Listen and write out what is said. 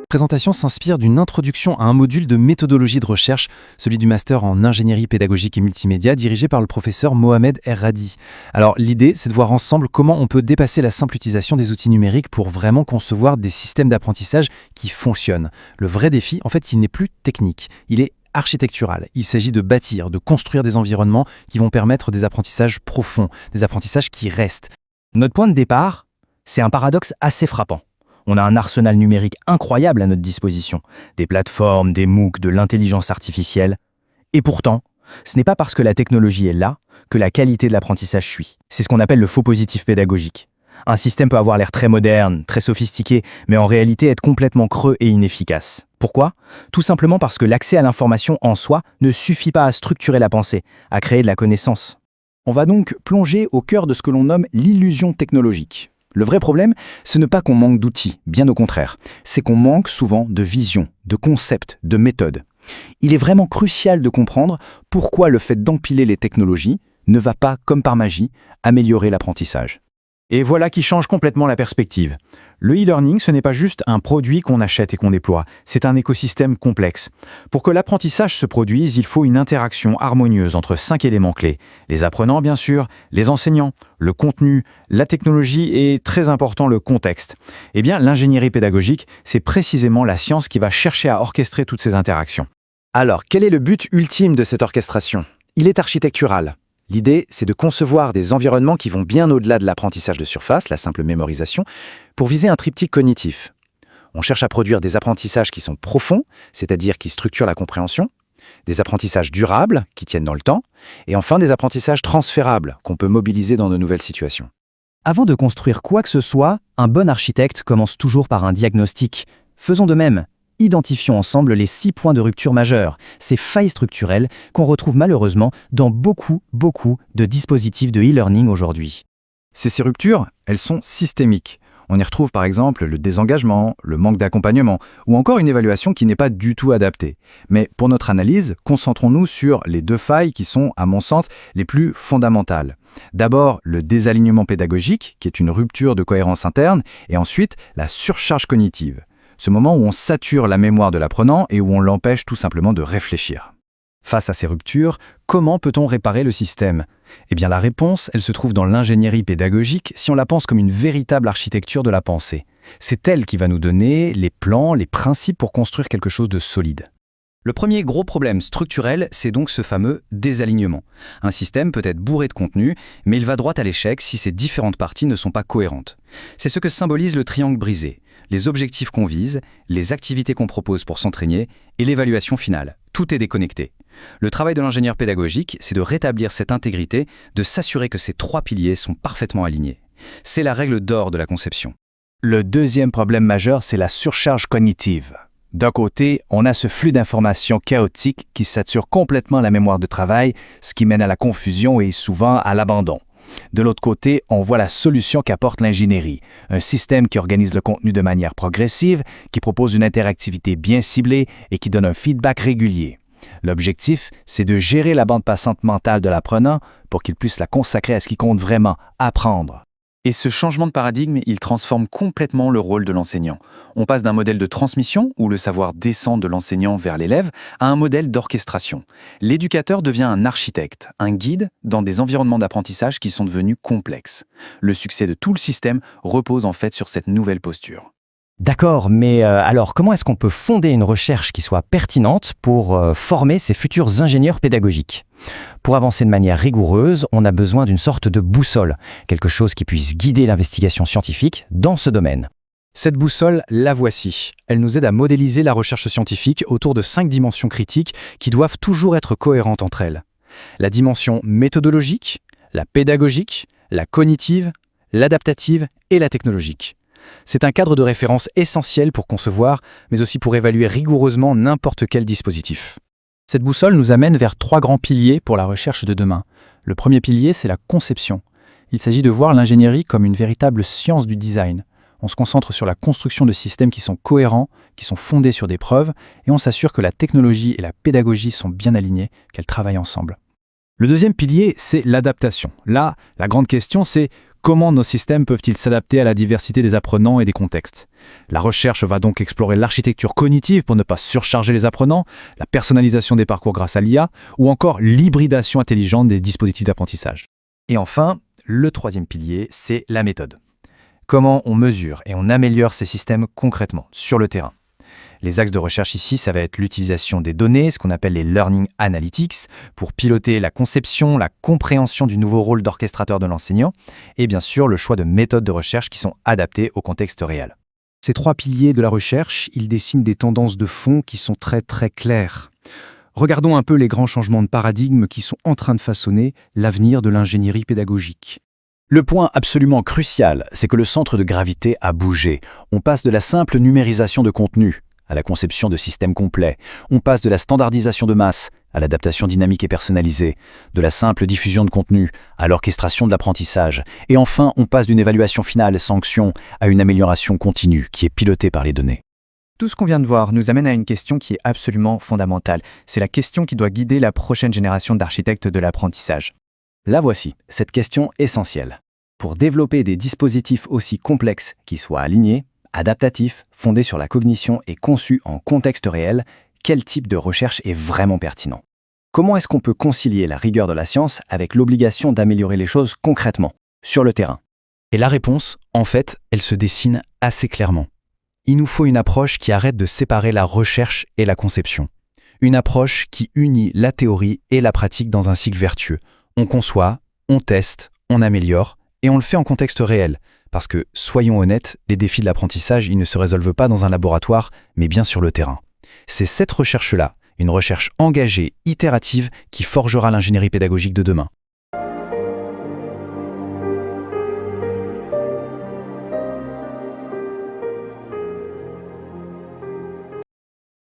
présentation s'inspire d'une introduction à un module de méthodologie de recherche, celui du master en ingénierie pédagogique et multimédia, dirigé par le professeur Mohamed Erradi. Alors l'idée, c'est de voir ensemble comment on peut dépasser la simple utilisation des outils numériques pour vraiment concevoir des systèmes d'apprentissage qui fonctionnent. Le vrai défi, en fait, il n'est plus technique, il est architectural. Il s'agit de bâtir, de construire des environnements qui vont permettre des apprentissages profonds, des apprentissages qui restent. Notre point de départ, c'est un paradoxe assez frappant. On a un arsenal numérique incroyable à notre disposition, des plateformes, des MOOC, de l'intelligence artificielle. Et pourtant, ce n'est pas parce que la technologie est là que la qualité de l'apprentissage suit. C'est ce qu'on appelle le faux positif pédagogique. Un système peut avoir l'air très moderne, très sophistiqué, mais en réalité être complètement creux et inefficace. Pourquoi ? Tout simplement parce que l'accès à l'information en soi ne suffit pas à structurer la pensée, à créer de la connaissance. On va donc plonger au cœur de ce que l'on nomme l'illusion technologique. Le vrai problème, ce n'est pas qu'on manque d'outils, bien au contraire. C'est qu'on manque souvent de vision, de concepts, de méthodes. Il est vraiment crucial de comprendre pourquoi le fait d'empiler les technologies ne va pas, comme par magie, améliorer l'apprentissage. Et voilà qui change complètement la perspective. Le e-learning, ce n'est pas juste un produit qu'on achète et qu'on déploie, c'est un écosystème complexe. Pour que l'apprentissage se produise, il faut une interaction harmonieuse entre 5 éléments clés. Les apprenants, bien sûr, les enseignants, le contenu, la technologie et, très important, le contexte. Eh bien, l'ingénierie pédagogique, c'est précisément la science qui va chercher à orchestrer toutes ces interactions. Alors, quel est le but ultime de cette orchestration ? Il est architectural. L'idée, c'est de concevoir des environnements qui vont bien au-delà de l'apprentissage de surface, la simple mémorisation, pour viser un triptyque cognitif. On cherche à produire des apprentissages qui sont profonds, c'est-à-dire qui structurent la compréhension, des apprentissages durables, qui tiennent dans le temps, et enfin des apprentissages transférables, qu'on peut mobiliser dans de nouvelles situations. Avant de construire quoi que ce soit, un bon architecte commence toujours par un diagnostic. Faisons de même. Identifions ensemble les 6 points de rupture majeurs, ces failles structurelles qu'on retrouve malheureusement dans beaucoup de dispositifs de e-learning aujourd'hui. Ces ruptures, elles sont systémiques. On y retrouve par exemple le désengagement, le manque d'accompagnement ou encore une évaluation qui n'est pas du tout adaptée. Mais pour notre analyse, concentrons-nous sur les 2 failles qui sont, à mon sens, les plus fondamentales. D'abord, le désalignement pédagogique, qui est une rupture de cohérence interne, et ensuite, la surcharge cognitive. Ce moment où on sature la mémoire de l'apprenant et où on l'empêche tout simplement de réfléchir. Face à ces ruptures, comment peut-on réparer le système ? Eh bien la réponse, elle se trouve dans l'ingénierie pédagogique si on la pense comme une véritable architecture de la pensée. C'est elle qui va nous donner les plans, les principes pour construire quelque chose de solide. Le premier gros problème structurel, c'est donc ce fameux désalignement. Un système peut être bourré de contenu, mais il va droit à l'échec si ses différentes parties ne sont pas cohérentes. C'est ce que symbolise le triangle brisé. Les objectifs qu'on vise, les activités qu'on propose pour s'entraîner et l'évaluation finale. Tout est déconnecté. Le travail de l'ingénieur pédagogique, c'est de rétablir cette intégrité, de s'assurer que ces 3 piliers sont parfaitement alignés. C'est la règle d'or de la conception. Le deuxième problème majeur, c'est la surcharge cognitive. D'un côté, on a ce flux d'informations chaotique qui sature complètement la mémoire de travail, ce qui mène à la confusion et souvent à l'abandon. De l'autre côté, on voit la solution qu'apporte l'ingénierie, un système qui organise le contenu de manière progressive, qui propose une interactivité bien ciblée et qui donne un feedback régulier. L'objectif, c'est de gérer la bande passante mentale de l'apprenant pour qu'il puisse la consacrer à ce qui compte vraiment, apprendre. Et ce changement de paradigme, il transforme complètement le rôle de l'enseignant. On passe d'un modèle de transmission, où le savoir descend de l'enseignant vers l'élève, à un modèle d'orchestration. L'éducateur devient un architecte, un guide dans des environnements d'apprentissage qui sont devenus complexes. Le succès de tout le système repose en fait sur cette nouvelle posture. D'accord, mais alors comment est-ce qu'on peut fonder une recherche qui soit pertinente pour former ces futurs ingénieurs pédagogiques ? Pour avancer de manière rigoureuse, on a besoin d'une sorte de boussole, quelque chose qui puisse guider l'investigation scientifique dans ce domaine. Cette boussole, la voici. Elle nous aide à modéliser la recherche scientifique autour de 5 dimensions critiques qui doivent toujours être cohérentes entre elles. La dimension méthodologique, la pédagogique, la cognitive, l'adaptative et la technologique. C'est un cadre de référence essentiel pour concevoir, mais aussi pour évaluer rigoureusement n'importe quel dispositif. Cette boussole nous amène vers 3 grands piliers pour la recherche de demain. Le premier pilier, c'est la conception. Il s'agit de voir l'ingénierie comme une véritable science du design. On se concentre sur la construction de systèmes qui sont cohérents, qui sont fondés sur des preuves, et on s'assure que la technologie et la pédagogie sont bien alignées, qu'elles travaillent ensemble. Le deuxième pilier, c'est l'adaptation. Là, la grande question, c'est Comment nos systèmes peuvent-ils s'adapter à la diversité des apprenants et des contextes? La recherche va donc explorer l'architecture cognitive pour ne pas surcharger les apprenants, la personnalisation des parcours grâce à l'IA, ou encore l'hybridation intelligente des dispositifs d'apprentissage. Et enfin, le troisième pilier, c'est la méthode. Comment on mesure et on améliore ces systèmes concrètement, sur le terrain? Les axes de recherche ici, ça va être l'utilisation des données, ce qu'on appelle les Learning Analytics, pour piloter la conception, la compréhension du nouveau rôle d'orchestrateur de l'enseignant, et bien sûr le choix de méthodes de recherche qui sont adaptées au contexte réel. Ces trois piliers de la recherche, ils dessinent des tendances de fond qui sont très très claires. Regardons un peu les grands changements de paradigme qui sont en train de façonner l'avenir de l'ingénierie pédagogique. Le point absolument crucial, c'est que le centre de gravité a bougé. On passe de la simple numérisation de contenu à la conception de systèmes complets. On passe de la standardisation de masse à l'adaptation dynamique et personnalisée, de la simple diffusion de contenu à l'orchestration de l'apprentissage. Et enfin, on passe d'une évaluation finale sanction à une amélioration continue qui est pilotée par les données. Tout ce qu'on vient de voir nous amène à une question qui est absolument fondamentale. C'est la question qui doit guider la prochaine génération d'architectes de l'apprentissage. La voici, cette question essentielle. Pour développer des dispositifs aussi complexes qui soient alignés, adaptatifs, fondés sur la cognition et conçus en contexte réel, quel type de recherche est vraiment pertinent? Comment est-ce qu'on peut concilier la rigueur de la science avec l'obligation d'améliorer les choses concrètement, sur le terrain? Et la réponse, en fait, elle se dessine assez clairement. Il nous faut une approche qui arrête de séparer la recherche et la conception. Une approche qui unit la théorie et la pratique dans un cycle vertueux. On conçoit, on teste, on améliore, et on le fait en contexte réel. Parce que, soyons honnêtes, les défis de l'apprentissage, ils ne se résolvent pas dans un laboratoire, mais bien sur le terrain. C'est cette recherche-là, une recherche engagée, itérative, qui forgera l'ingénierie pédagogique de demain.